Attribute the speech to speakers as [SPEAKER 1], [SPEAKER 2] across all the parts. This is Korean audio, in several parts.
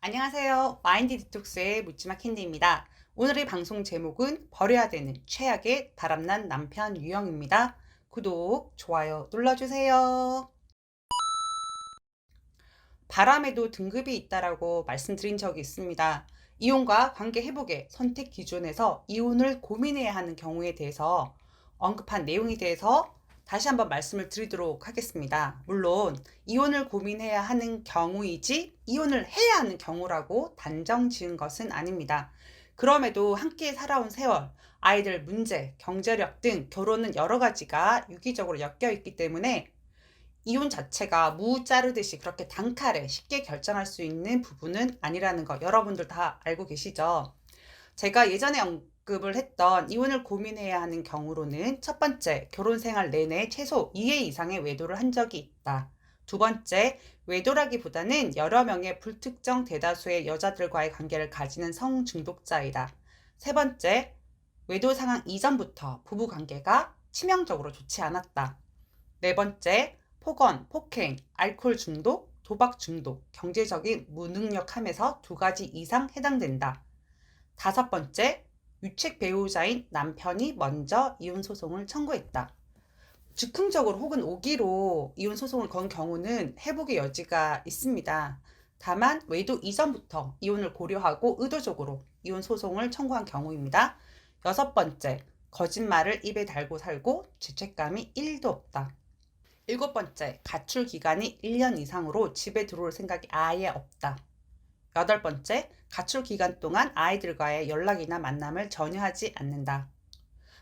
[SPEAKER 1] 안녕하세요. 마인드 디톡스의 묻지마 캔디입니다. 오늘의 방송 제목은 버려야 되는 최악의 바람난 남편 유형입니다. 구독, 좋아요 눌러주세요. 바람에도 등급이 있다라고 말씀드린 적이 있습니다. 이혼과 관계 회복의 선택 기준에서 이혼을 고민해야 하는 경우에 대해서 언급한 내용에 대해서 다시 한번 말씀을 드리도록 하겠습니다. 물론 이혼을 고민해야 하는 경우이지 이혼을 해야 하는 경우라고 단정 지은 것은 아닙니다. 그럼에도 함께 살아온 세월, 아이들 문제, 경제력 등 결혼은 여러 가지가 유기적으로 엮여 있기 때문에 이혼 자체가 무 자르듯이 그렇게 단칼에 쉽게 결정할 수 있는 부분은 아니라는 거 여러분들 다 알고 계시죠? 제가 예전에 언급을 했던 이혼을 고민해야 하는 경우로는 첫 번째, 결혼 생활 내내 최소 2회 이상의 외도를 한 적이 있다. 두 번째, 외도라기보다는 여러 명의 불특정 대다수의 여자들과의 관계를 가지는 성중독자이다. 세 번째, 외도 상황 이전부터 부부 관계가 치명적으로 좋지 않았다. 네 번째, 폭언, 폭행, 알코올 중독, 도박 중독, 경제적인 무능력함에서 두 가지 이상 해당된다. 다섯 번째, 유책 배우자인 남편이 먼저 이혼 소송을 청구했다. 즉흥적으로 혹은 오기로 이혼 소송을 건 경우는 회복의 여지가 있습니다. 다만 외도 이전부터 이혼을 고려하고 의도적으로 이혼 소송을 청구한 경우입니다. 여섯 번째, 거짓말을 입에 달고 살고 죄책감이 1도 없다. 일곱 번째, 가출 기간이 1년 이상으로 집에 들어올 생각이 아예 없다. 여덟 번째, 가출 기간 동안 아이들과의 연락이나 만남을 전혀 하지 않는다.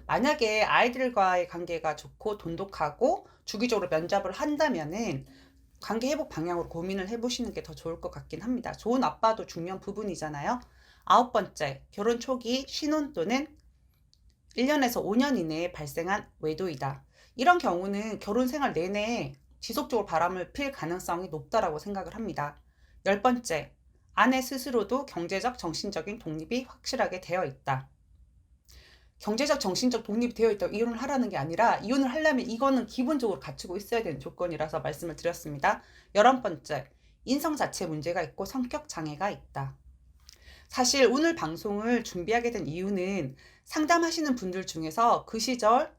[SPEAKER 1] 만약에 아이들과의 관계가 좋고 돈독하고 주기적으로 면접을 한다면은 관계 회복 방향으로 고민을 해보시는 게 더 좋을 것 같긴 합니다. 좋은 아빠도 중요한 부분이잖아요. 아홉 번째, 결혼 초기 신혼 또는 1년에서 5년 이내에 발생한 외도이다. 이런 경우는 결혼 생활 내내 지속적으로 바람을 필 가능성이 높다라고 생각을 합니다. 열 번째, 아내 스스로도 경제적, 정신적인 독립이 확실하게 되어 있다. 경제적, 정신적 독립이 되어 있다고 이혼을 하라는 게 아니라 이혼을 하려면 이거는 기본적으로 갖추고 있어야 되는 조건이라서 말씀을 드렸습니다. 11번째, 인성 자체 문제가 있고 성격 장애가 있다. 사실 오늘 방송을 준비하게 된 이유는 상담하시는 분들 중에서 그 시절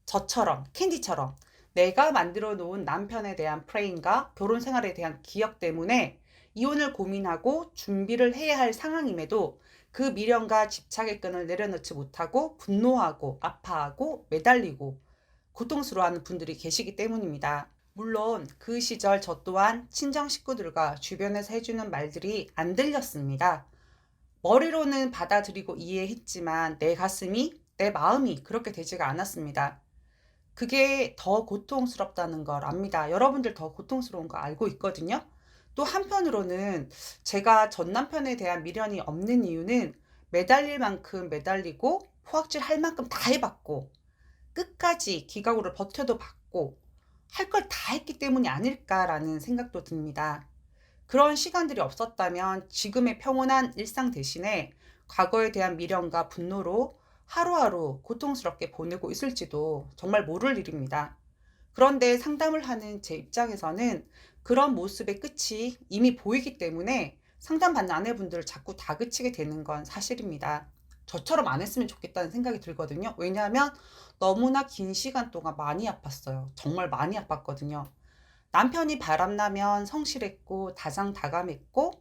[SPEAKER 1] 저처럼 캔디처럼 내가 만들어 놓은 남편에 대한 프레임과 결혼 생활에 대한 기억 때문에 이혼을 고민하고 준비를 해야 할 상황임에도 그 미련과 집착의 끈을 내려놓지 못하고 분노하고 아파하고 매달리고 고통스러워하는 분들이 계시기 때문입니다. 물론 그 시절 저 또한 친정 식구들과 주변에서 해주는 말들이 안 들렸습니다. 머리로는 받아들이고 이해했지만 내 가슴이, 내 마음이 그렇게 되지가 않았습니다. 그게 더 고통스럽다는 걸 압니다. 여러분들 더 고통스러운 거 알고 있거든요. 또 한편으로는 제가 전 남편에 대한 미련이 없는 이유는 매달릴 만큼 매달리고 포악질 할 만큼 다 해봤고 끝까지 기각으로 버텨도 봤고 할 걸 다 했기 때문이 아닐까라는 생각도 듭니다. 그런 시간들이 없었다면 지금의 평온한 일상 대신에 과거에 대한 미련과 분노로 하루하루 고통스럽게 보내고 있을지도 정말 모를 일입니다. 그런데 상담을 하는 제 입장에서는 그런 모습의 끝이 이미 보이기 때문에 상담받는 아내분들을 자꾸 다그치게 되는 건 사실입니다. 저처럼 안 했으면 좋겠다는 생각이 들거든요. 왜냐하면 너무나 긴 시간 동안 많이 아팠어요. 정말 많이 아팠거든요. 남편이 바람나면 성실했고 다정다감했고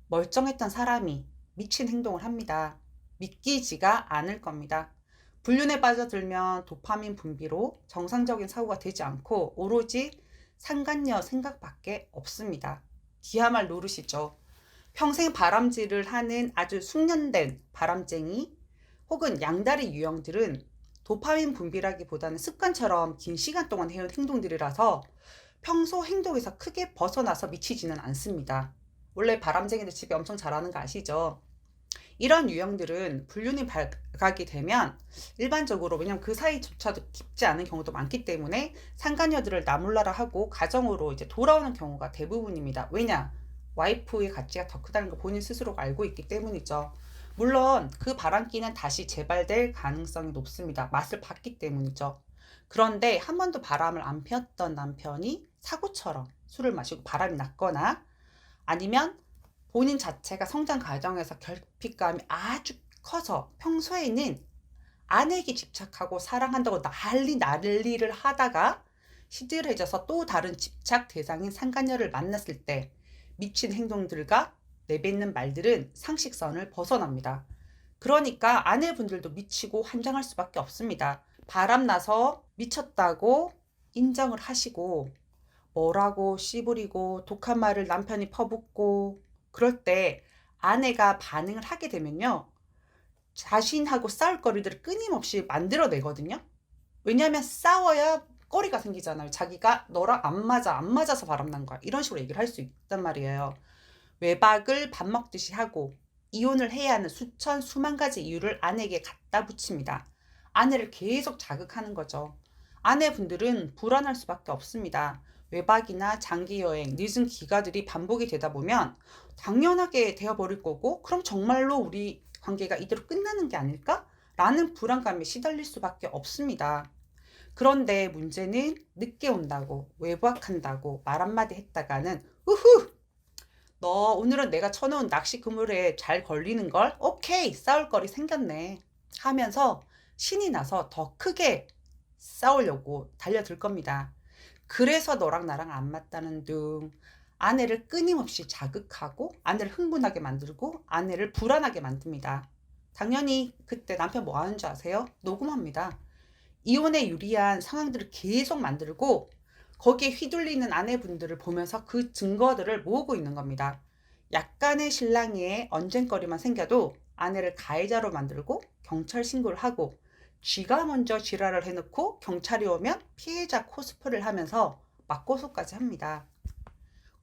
[SPEAKER 1] 멀쩡했던 사람이 미친 행동을 합니다. 믿기지가 않을 겁니다. 불륜에 빠져들면 도파민 분비로 정상적인 사고가 되지 않고 오로지 상간녀 생각밖에 없습니다. 기야말 노릇이죠. 평생 바람질을 하는 아주 숙련된 바람쟁이 혹은 양다리 유형들은 도파민 분비라기보다는 습관처럼 긴 시간 동안 해온 행동들이라서 평소 행동에서 크게 벗어나서 미치지는 않습니다. 원래 바람쟁이들 집에 엄청 잘하는 거 아시죠? 이런 유형들은 불륜이 발각이 되면 일반적으로 왜냐면 그 사이조차도 깊지 않은 경우도 많기 때문에 상간녀들을 나몰라라 하고 가정으로 이제 돌아오는 경우가 대부분입니다. 왜냐? 와이프의 가치가 더 크다는 걸 본인 스스로가 알고 있기 때문이죠. 물론 그 바람기는 다시 재발될 가능성이 높습니다. 맛을 봤기 때문이죠. 그런데 한 번도 바람을 안 피웠던 남편이 사고처럼 술을 마시고 바람이 났거나 아니면 본인 자체가 성장 과정에서 결핍감이 아주 커서 평소에는 아내에게 집착하고 사랑한다고 난리를 하다가 시들해져서 또 다른 집착 대상인 상간녀를 만났을 때 미친 행동들과 내뱉는 말들은 상식선을 벗어납니다. 그러니까 아내분들도 미치고 환장할 수밖에 없습니다. 바람나서 미쳤다고 인정을 하시고 뭐라고 씨부리고 독한 말을 남편이 퍼붓고 그럴 때 아내가 반응을 하게 되면요. 자신하고 싸울 거리들을 끊임없이 만들어내거든요. 왜냐하면 싸워야 거리가 생기잖아요. 자기가 너랑 안 맞아, 안 맞아서 바람난 거야. 이런 식으로 얘기를 할 수 있단 말이에요. 외박을 밥 먹듯이 하고 이혼을 해야 하는 수만 가지 이유를 아내에게 갖다 붙입니다. 아내를 계속 자극하는 거죠. 아내분들은 불안할 수밖에 없습니다. 외박이나 장기 여행, 늦은 귀가들이 반복이 되다 보면 당연하게 되어버릴 거고, 그럼 정말로 우리 관계가 이대로 끝나는 게 아닐까? 라는 불안감에 시달릴 수밖에 없습니다. 그런데 문제는 늦게 온다고, 외박한다고 말 한마디 했다가는 우후! 너 오늘은 내가 쳐놓은 낚시 그물에 잘 걸리는걸? 오케이! 싸울 거리 생겼네. 하면서 신이 나서 더 크게 싸우려고 달려들 겁니다. 그래서 너랑 나랑 안 맞다는 둥 아내를 끊임없이 자극하고 아내를 흥분하게 만들고 아내를 불안하게 만듭니다. 당연히 그때 남편 뭐 하는 줄 아세요? 녹음합니다. 이혼에 유리한 상황들을 계속 만들고 거기에 휘둘리는 아내분들을 보면서 그 증거들을 모으고 있는 겁니다. 약간의 신랑의 언쟁거리만 생겨도 아내를 가해자로 만들고 경찰 신고를 하고, 쥐가 먼저 지랄을 해놓고 경찰이 오면 피해자 코스프레를 하면서 맞고소까지 합니다.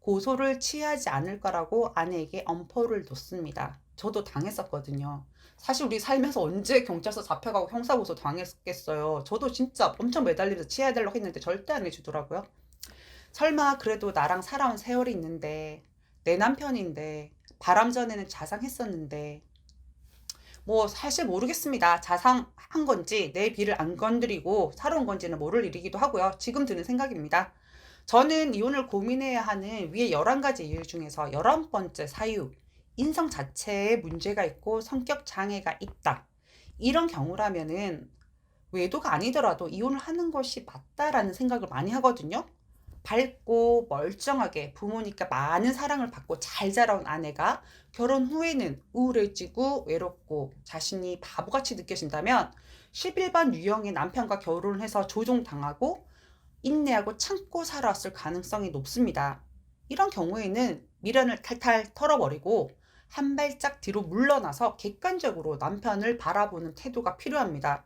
[SPEAKER 1] 고소를 취하지 않을 거라고 아내에게 엄포를 놓습니다. 저도 당했었거든요. 사실 우리 살면서 언제 경찰서 잡혀가고 형사고소 당했겠어요. 저도 진짜 엄청 매달리면서 취해달라고 했는데 절대 안 해주더라고요. 설마 그래도 나랑 살아온 세월이 있는데, 내 남편인데, 바람 전에는 자상했었는데, 뭐 사실 모르겠습니다. 자상한 건지 내 비를 안 건드리고 살아온 건지는 모를 일이기도 하고요. 지금 드는 생각입니다. 저는 이혼을 고민해야 하는 위에 11가지 이유 중에서 11번째 사유, 인성 자체에 문제가 있고 성격 장애가 있다. 이런 경우라면은 외도가 아니더라도 이혼을 하는 것이 맞다라는 생각을 많이 하거든요. 밝고 멀쩡하게 부모니까 많은 사랑을 받고 잘 자라온 아내가 결혼 후에는 우울해지고 외롭고 자신이 바보같이 느껴진다면 11번 유형의 남편과 결혼을 해서 조종당하고 인내하고 참고 살아왔을 가능성이 높습니다. 이런 경우에는 미련을 탈탈 털어버리고 한 발짝 뒤로 물러나서 객관적으로 남편을 바라보는 태도가 필요합니다.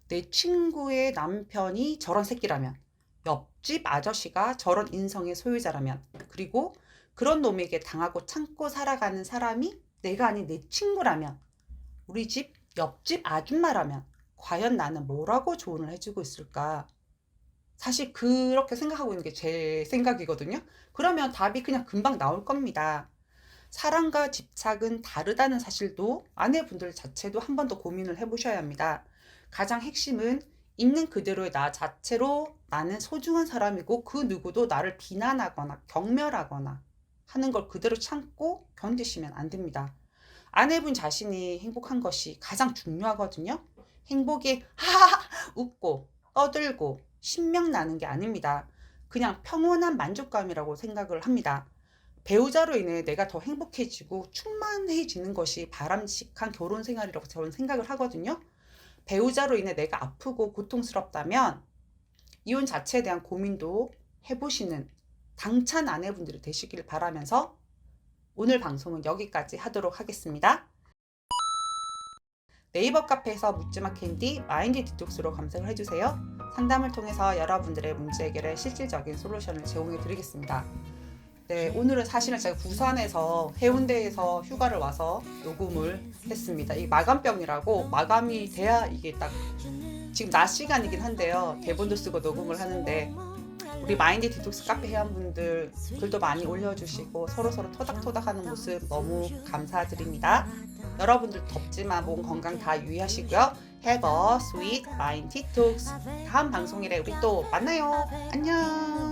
[SPEAKER 1] 내 친구의 남편이 저런 새끼라면, 옆집 아저씨가 저런 인성의 소유자라면, 그리고 그런 놈에게 당하고 참고 살아가는 사람이 내가 아닌 내 친구라면, 우리 집 옆집 아줌마라면 과연 나는 뭐라고 조언을 해주고 있을까? 사실 그렇게 생각하고 있는 게 제 생각이거든요. 그러면 답이 그냥 금방 나올 겁니다. 사랑과 집착은 다르다는 사실도 아내분들 자체도 한 번 더 고민을 해보셔야 합니다. 가장 핵심은 있는 그대로의 나 자체로 나는 소중한 사람이고 그 누구도 나를 비난하거나 경멸하거나 하는 걸 그대로 참고 견디시면 안 됩니다. 아내분 자신이 행복한 것이 가장 중요하거든요. 행복이 하하하 웃고 떠들고 신명나는 게 아닙니다. 그냥 평온한 만족감이라고 생각을 합니다. 배우자로 인해 내가 더 행복해지고 충만해지는 것이 바람직한 결혼 생활이라고 저는 생각을 하거든요. 배우자로 인해 내가 아프고 고통스럽다면 이혼 자체에 대한 고민도 해보시는 당찬 아내분들이 되시길 바라면서 오늘 방송은 여기까지 하도록 하겠습니다. 네이버 카페에서 묻지마 캔디 마인드 디톡스로 검색을 해주세요. 상담을 통해서 여러분들의 문제 해결에 실질적인 솔루션을 제공해 드리겠습니다. 네, 오늘은 사실은 제가 부산에서 해운대에서 휴가를 와서 녹음을 했습니다. 이 마감병이라고 마감이 돼야 이게 딱 지금 낮 시간이긴 한데요. 대본도 쓰고 녹음을 하는데 우리 마인드 디톡스 카페 회원분들 글도 많이 올려주시고 서로서로 토닥토닥하는 모습 너무 감사드립니다. 여러분들 덥지만 몸 건강 다 유의하시고요. Have a sweet mind detox. 다음 방송일에 우리 또 만나요. 안녕.